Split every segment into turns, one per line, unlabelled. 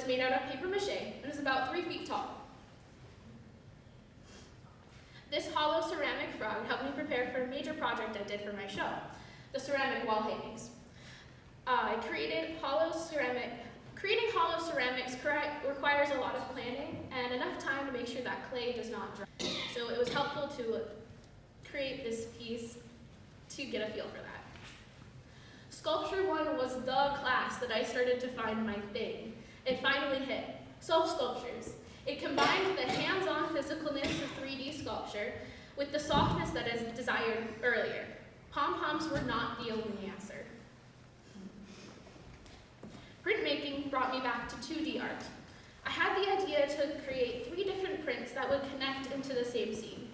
was made out of paper mache and is about 3 feet tall. This hollow ceramic frog helped me prepare for a major project I did for my show, the ceramic wall hangings. Creating hollow ceramics requires a lot of planning and enough time to make sure that clay does not dry. So it was helpful to create this piece to get a feel for that. Sculpture 1 was the class that I started to find my thing. It finally hit. Self-sculptures. It combined the hands-on physicalness of 3D sculpture with the softness that is desired earlier. Pom-poms were not the only answer. Printmaking brought me back to 2D art. I had the idea to create 3 different prints that would connect into the same scene.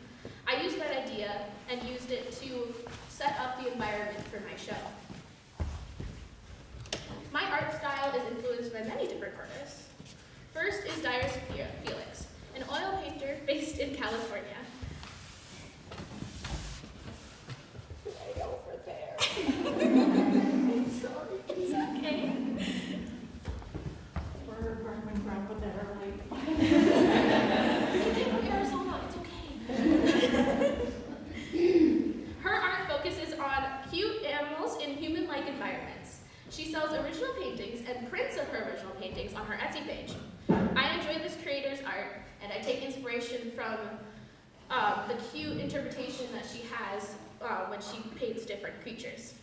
I used that idea and used it to set up the environment for my show. My art style is influenced by many different artists. First is Darius Felix, an oil painter based in California. Did I go for there? I'm sorry. It's okay.
We're my grandpa that are like.
You came from Arizona. It's okay. Her art focuses on cute animals in human-like environments. She sells original paintings and prints of her original paintings on her Etsy page. I enjoy this creator's art, and I take inspiration from the cute interpretation that she has when she paints different creatures.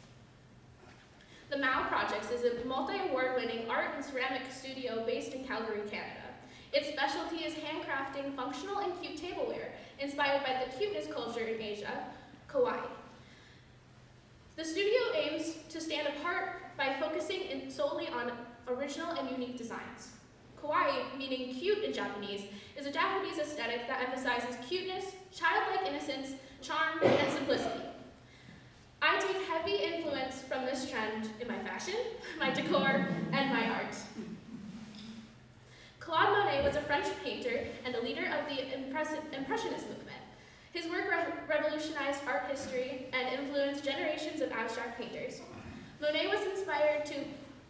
The Mao Projects is a multi-award-winning art and ceramic studio based in Calgary, Canada. Its specialty is handcrafting functional and cute tableware, inspired by the cuteness culture in Asia, kawaii. The studio aims to stand apart by focusing solely on original and unique designs. Kawaii, meaning cute in Japanese, is a Japanese aesthetic that emphasizes cuteness, childlike innocence, charm, and simplicity. I take heavy influence from this trend in my fashion, my decor, and my art. Claude Monet was a French painter and a leader of the Impressionist movement. His work revolutionized art history and influenced generations of abstract painters. Monet was inspired to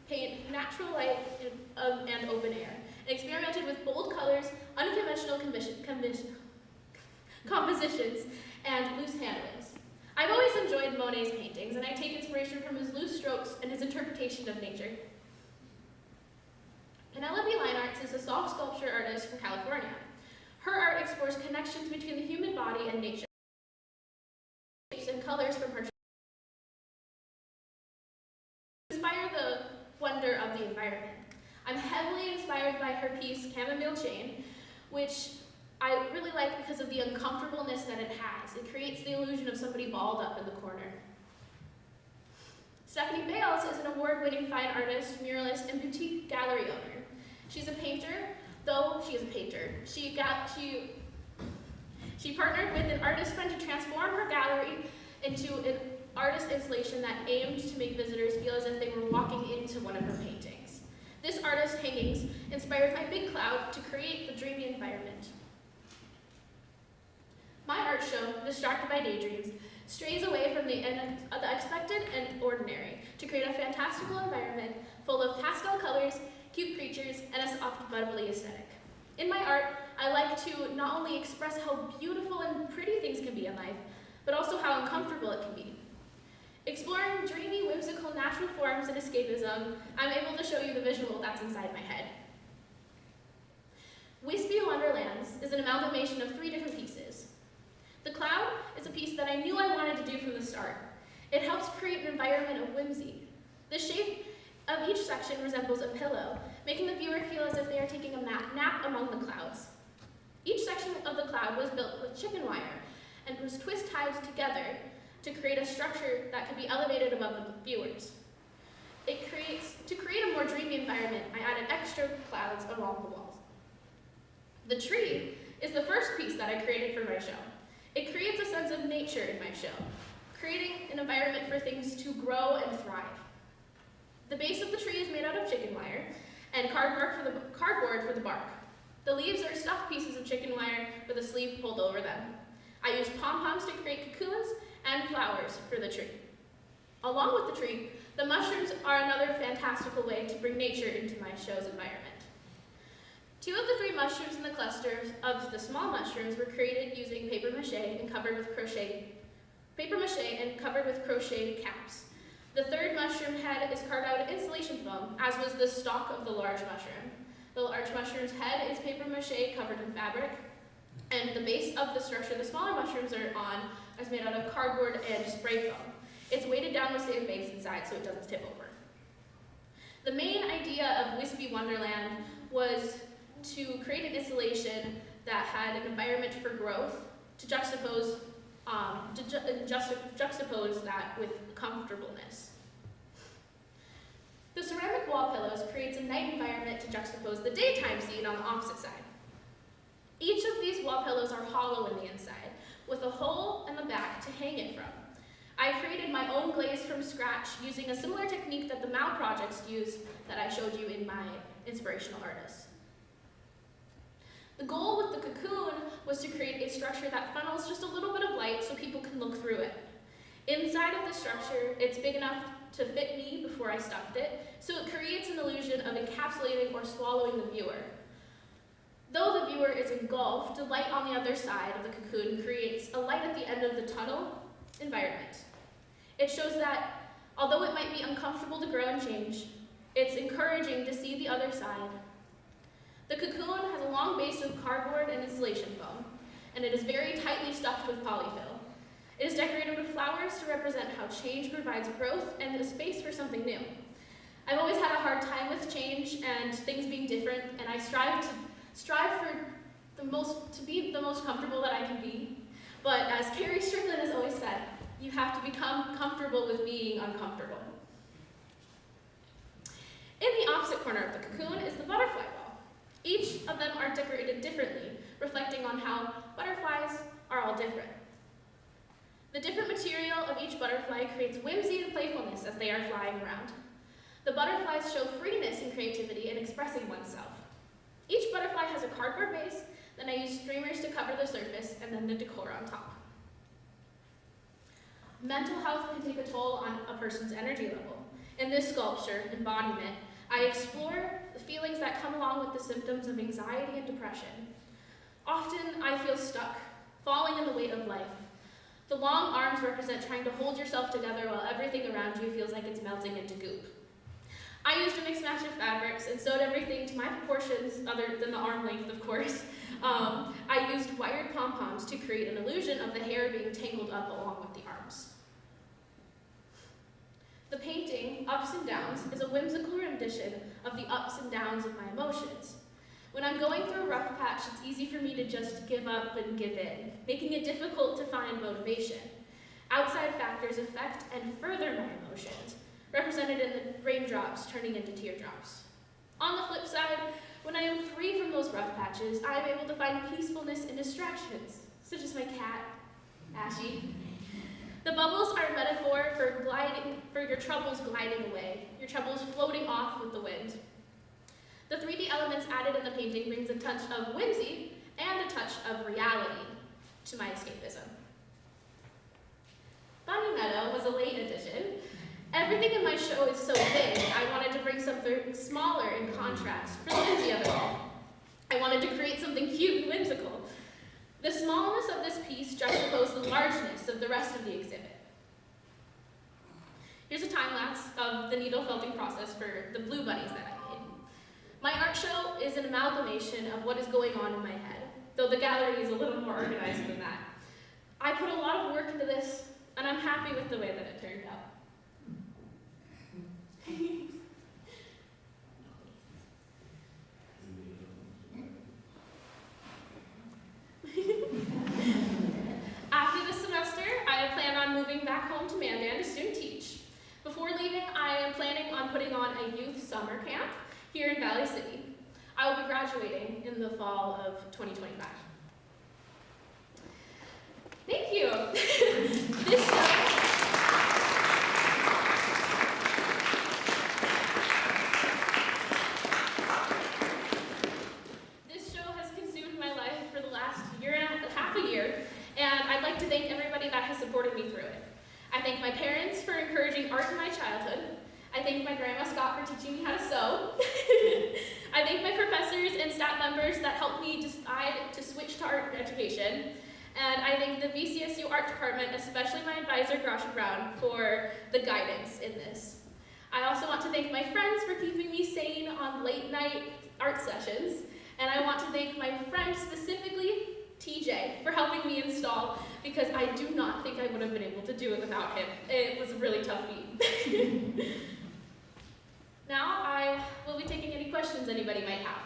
paint natural light and open air, and experimented with bold colors, unconventional compositions, and loose handlings. I've always enjoyed Monet's paintings, and I take inspiration from his loose strokes and his interpretation of nature. Penelope Linearts is a soft sculpture artist from California. Her art explores connections between the human body and nature. Shapes and colors from her inspire the wonder of the environment. I'm heavily inspired by her piece, Chamomile Chain, which I really like because of the uncomfortableness that it has. It creates the illusion of somebody balled up in the corner. Stephanie Bales is an award-winning fine artist, muralist, and boutique gallery owner. She's a painter, though she is a painter. She partnered with an artist friend to transform her gallery into an artist installation that aimed to make visitors feel as if they were walking into one of her paintings. This artist's hangings inspired my big cloud to create the dreamy environment. My art show, Distracted by Daydreams, strays away from the expected and ordinary to create a fantastical environment full of pastel colors, cute creatures, and a soft, bubbly aesthetic. In my art, I like to not only express how beautiful and pretty things can be in life, but also how uncomfortable it can be. Exploring dreamy, whimsical, natural forms and escapism, I'm able to show you the visual that's inside my head. Wispy Wonderlands is an amalgamation of 3 different pieces. The cloud is a piece that I knew I wanted to do from the start. It helps create an environment of whimsy. The shape of each section resembles a pillow, making the viewer feel as if they are taking a nap among the clouds. Each section of the cloud was built with chicken wire and was twist-tied together to create a structure that could be elevated above the viewers. To create a more dreamy environment, I added extra clouds along the walls. The tree is the first piece that I created for my show. It creates a sense of nature in my show, creating an environment for things to grow and thrive. The base of the tree is made out of chicken wire and cardboard for the bark. The leaves are stuffed pieces of chicken wire with a sleeve pulled over them. I use pom-poms to create cocoons and flowers for the tree. Along with the tree, the mushrooms are another fantastical way to bring nature into my show's environment. Two of the three mushrooms in the cluster of the small mushrooms were created using paper mache and covered with crochet caps. The third mushroom head is carved out of insulation foam, as was the stalk of the large mushroom. The large mushroom's head is paper mache covered in fabric, and the base of the structure the smaller mushrooms are on is made out of cardboard and spray foam. It's weighted down with sandbags inside so it doesn't tip over. The main idea of Wispy Wonderland was to create an installation that had an environment for growth to juxtapose that with comfortableness. The ceramic wall pillows creates a night environment to juxtapose the daytime scene on the opposite side. Each of these wall pillows are hollow in the inside, with a hole in the back to hang it from. I created my own glaze from scratch using a similar technique that the Mao projects use that I showed you in my inspirational artist. The goal with the cocoon was to create a structure that funnels just a little bit of light so people can look through it. Inside of the structure, it's big enough to fit me before I stuffed it, so it creates an illusion of encapsulating or swallowing the viewer. Though the viewer is engulfed, the light on the other side of the cocoon creates a light at the end of the tunnel environment. It shows that, although it might be uncomfortable to grow and change, it's encouraging to see the other side. The cocoon has a long base of cardboard and insulation foam, and it is very tightly stuffed with polyfill. It is decorated with flowers to represent how change provides growth and a space for something new. I've always had a hard time with change and things being different, and I strive to be the most comfortable that I can be. But as Carrie Strickland has always said, you have to become comfortable with being uncomfortable. In the opposite corner of the cocoon is the butterfly wall. Each of them are decorated differently, reflecting on how butterflies are all different. The different material of each butterfly creates whimsy and playfulness as they are flying around. The butterflies show freeness and creativity in expressing oneself. Each butterfly has a cardboard base, then I use streamers to cover the surface, and then the decor on top. Mental health can take a toll on a person's energy level. In this sculpture, embodiment, I explore the feelings that come along with the symptoms of anxiety and depression. Often, I feel stuck, falling in the weight of life. The long arms represent trying to hold yourself together while everything around you feels like it's melting into goop. I used a mixed match of fabrics and sewed everything to my proportions, other than the arm length, of course. I used wired pom-poms to create an illusion of the hair being tangled up along with the arms. The painting, Ups and Downs, is a whimsical rendition of the ups and downs of my emotions. When I'm going through a rough patch, it's easy for me to just give up and give in, making it difficult to find motivation. Outside factors affect and further my emotions, represented in the raindrops turning into teardrops. On the flip side, when I am free from those rough patches, I am able to find peacefulness in distractions, such as my cat, Ashy. The bubbles are a metaphor for your troubles gliding away, your troubles floating off with the wind. The 3D elements added in the painting brings a touch of whimsy and a touch of reality to my escapism. Bunny Meadow was a late addition. Everything in my show is so big, I wanted to bring something smaller in contrast for the whimsy of it all. I wanted to create something cute and whimsical. The smallness of this piece juxtaposed the largeness of the rest of the exhibit. Here's a time-lapse of the needle felting process for the blue bunnies that I made. My art show is an amalgamation of what is going on in my head, though the gallery is a little more organized than that. I put a lot of work into this, and I'm happy with the way that it turned out. After this semester, I plan on moving back home to Mandan to student teach. Before leaving, I am planning on putting on a youth summer camp here in Valley City. I will be graduating in the fall of 2025. Thank you. This show has consumed my life for the last half a year, and I'd like to thank everybody that has supported me through it. I thank my parents for encouraging art in my childhood. I thank my grandma Scott for teaching me how to sew. I thank my professor professors and staff members that helped me decide to switch to art education. And I thank the VCSU art department, especially my advisor, Grasha Brown, for the guidance in this. I also want to thank my friends for keeping me sane on late night art sessions. And I want to thank my friend, specifically TJ, for helping me install, because I do not think I would have been able to do it without him. It was a really tough feat. Now I will be taking any questions anybody might have.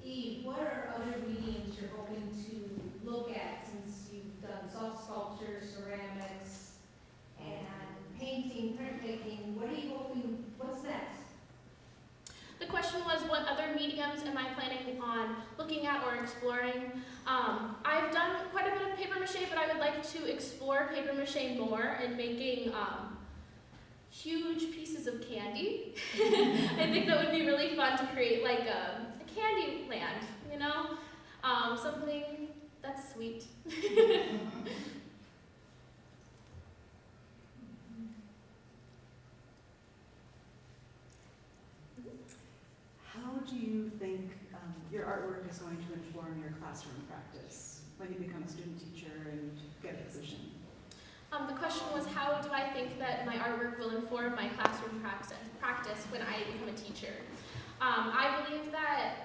Eve, what are other mediums you're hoping to look at, since you've done soft sculpture, ceramics, and painting, printmaking? What are you hoping, what's next?
The question was, what other mediums am I planning on looking at or exploring? I've done quite a bit of paper mache, but I would like to explore paper mache more and making huge pieces of candy. I think that would be really fun to create like a candy land, you know? Something that's sweet.
How do you think your artwork is going to inform your classroom practice when you become a student teacher and get a position?
The question was, how do I think that my artwork will inform my classroom practice when I become a teacher? I believe that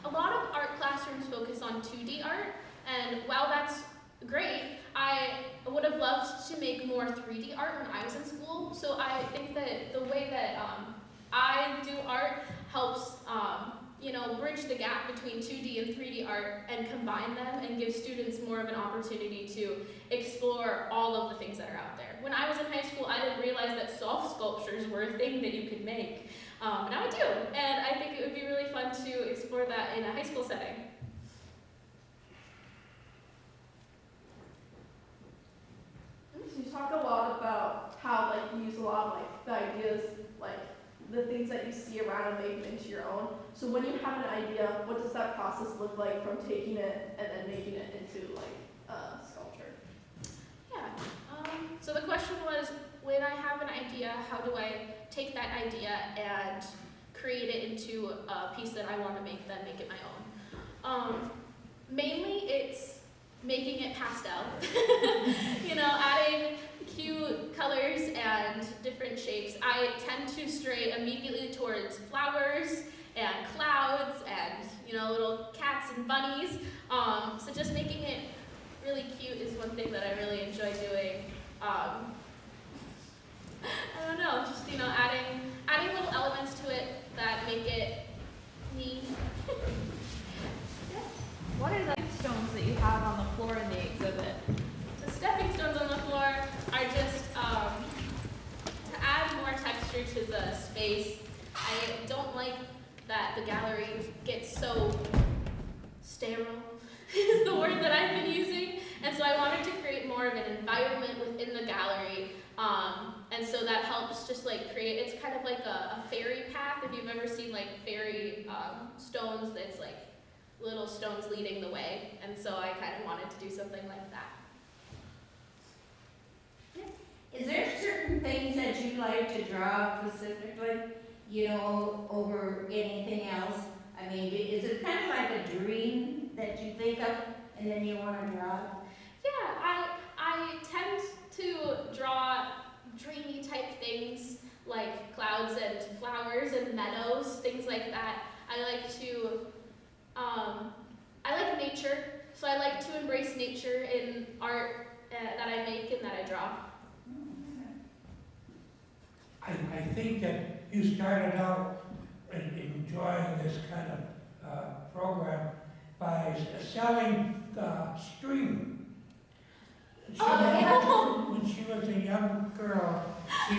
a lot of art classrooms focus on 2D art, and while that's great, I would have loved to make more 3D art when I was in school. So I think that the way that I do art helps bridge the gap between 2D and 3D art and combine them and give students more of an opportunity to explore all of the things that are out there. When I was in high school, I didn't realize that soft sculptures were a thing that you could make. Now I do, and I think it would be really fun to explore that in a high school setting.
So you talk a lot about how you use a lot of the ideas, the things that you see around and make it into your own. So when you have an idea, what does that process look like from taking it and then making it into sculpture?
Yeah, so the question was, when I have an idea, how do I take that idea and create it into a piece that I want to make, then make it my own? Mainly it's making it pastel. Adding cute colors and different shapes. I tend to stray immediately towards flowers and clouds and little cats and bunnies. So just making it really cute is one thing that I really enjoy doing. I don't know, just adding little elements to it that make it me.
What are the stones that you have on the floor in the exhibit?
The stepping stones on the floor are just to add more texture to the space. I don't like that the gallery gets so sterile, is the word that I've been using. And so I wanted to create more of an environment within the gallery. And so that helps just create, it's kind of like a fairy path. If you've ever seen fairy stones, that's little stones leading the way. And so I kind of wanted to do something like that.
Is there certain things that you like to draw specifically, over anything else? I mean, is it kind of like a dream that you think of and then you want to draw?
Yeah, I tend to draw dreamy type things like clouds and flowers and meadows, things like that. I like nature, so I like to embrace nature in art that I make and that I draw.
I think that you started out enjoying this kind of program by selling the string. When she was a young girl, she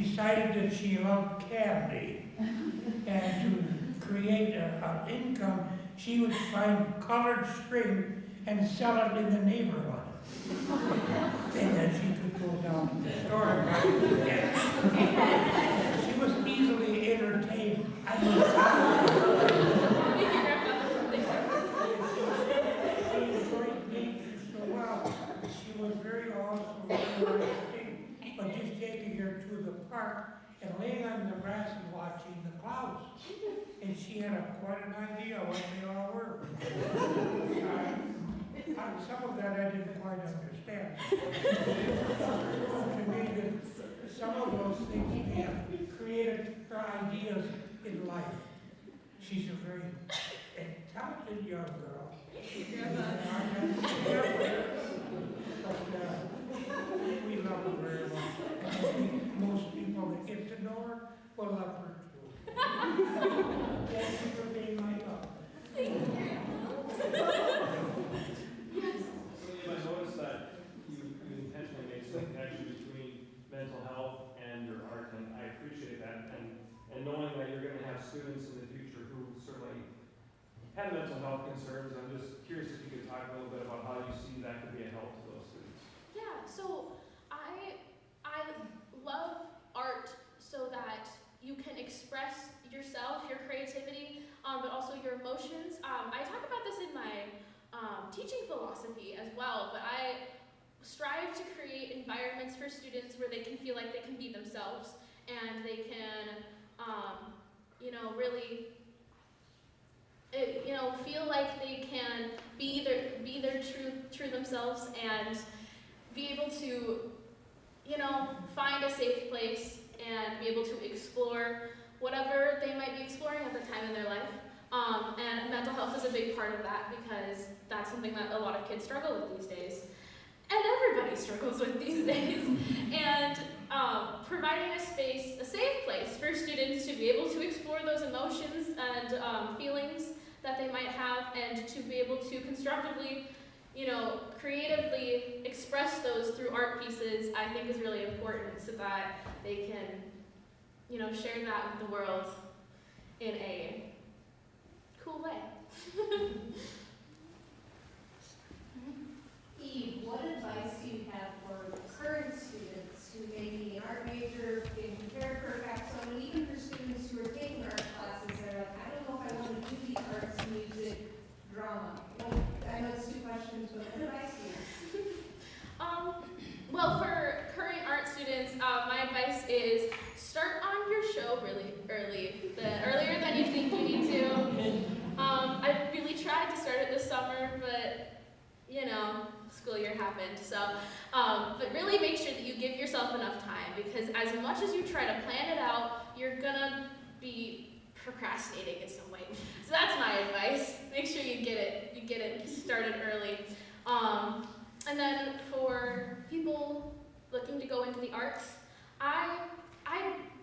decided that she loved candy. And to create an income, she would find colored string and sell it in the neighborhood. And then she could go down to the store and buy it again. She was easily entertained. She enjoyed nature so well. She was very awesome, but just taking her to park and laying on the grass and watching the clouds. And she had quite an idea what they all were. Some of that I didn't quite understand. To me, some of those things may have created her ideas in life. She's a very talented young girl. But we love her very much. And I think most people that get to know her will love her too. Thank you for being my love.
I noticed that you intentionally made some connection between mental health and your art, and I appreciate that. And knowing that you're going to have students in the future who certainly have mental health concerns, I'm just curious if you could talk a little bit about how you see that could be a help to those students.
Yeah, so I love art so that you can express yourself, your creativity, but also your emotions. I talk about this in my teaching philosophy as well, but I strive to create environments for students where they can feel like they can be themselves and they can, really, feel like they can be their true themselves and be able to, find a safe place and be able to explore whatever they might be exploring at the time in their life. And mental health is a big part of that because that's something that a lot of kids struggle with these days. And everybody struggles with these days. And providing a space, a safe place for students to be able to explore those emotions and feelings that they might have and to be able to constructively, creatively express those through art pieces, I think is really important so that they can, share that with the world in a cool way.
Eve, what advice do you have for current students who may be an art major, being prepared for a capstone, and even for students who are taking art classes that are like, I don't know if I want to do the arts, music, drama? I know it's two questions, but what advice do you have?
Well, for current art students, my advice is start on your show really early, earlier than you think you need to. I really tried to start it this summer, but school year happened. So, but really make sure that you give yourself enough time because as much as you try to plan it out, you're gonna be procrastinating in some way. So that's my advice. Make sure you get it started early. And then for people looking to go into the arts,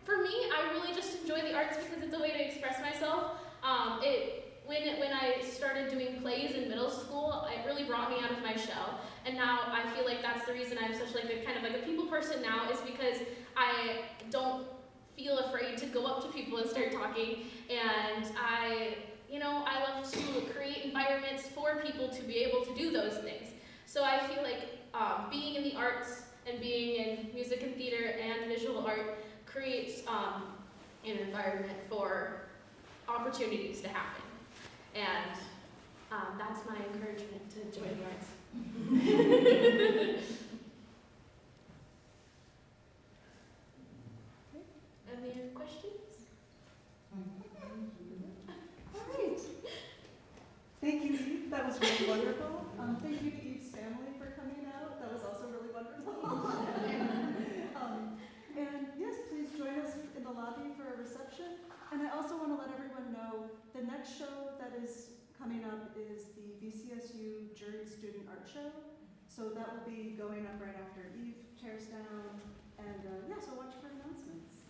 for me, I really just enjoy the arts because it's a way to express myself. When I started doing plays in middle school, it really brought me out of my shell. And now I feel like that's the reason I'm such a people person now is because I don't feel afraid to go up to people and start talking. And I love to create environments for people to be able to do those things. So I feel like being in the arts and being in music and theater and visual art creates an environment for opportunities to happen. And that's my encouragement to join the arts. Any other questions?
All right. Thank you, Eve. That was really wonderful. Thank you to Eve's family for coming out. That was also really wonderful. And yes, please join us in the lobby for a reception. And I also want to let everyone know the next show that is coming up is the VCSU Jury Student Art Show. So that will be going up right after Eve tears down. And so watch for announcements.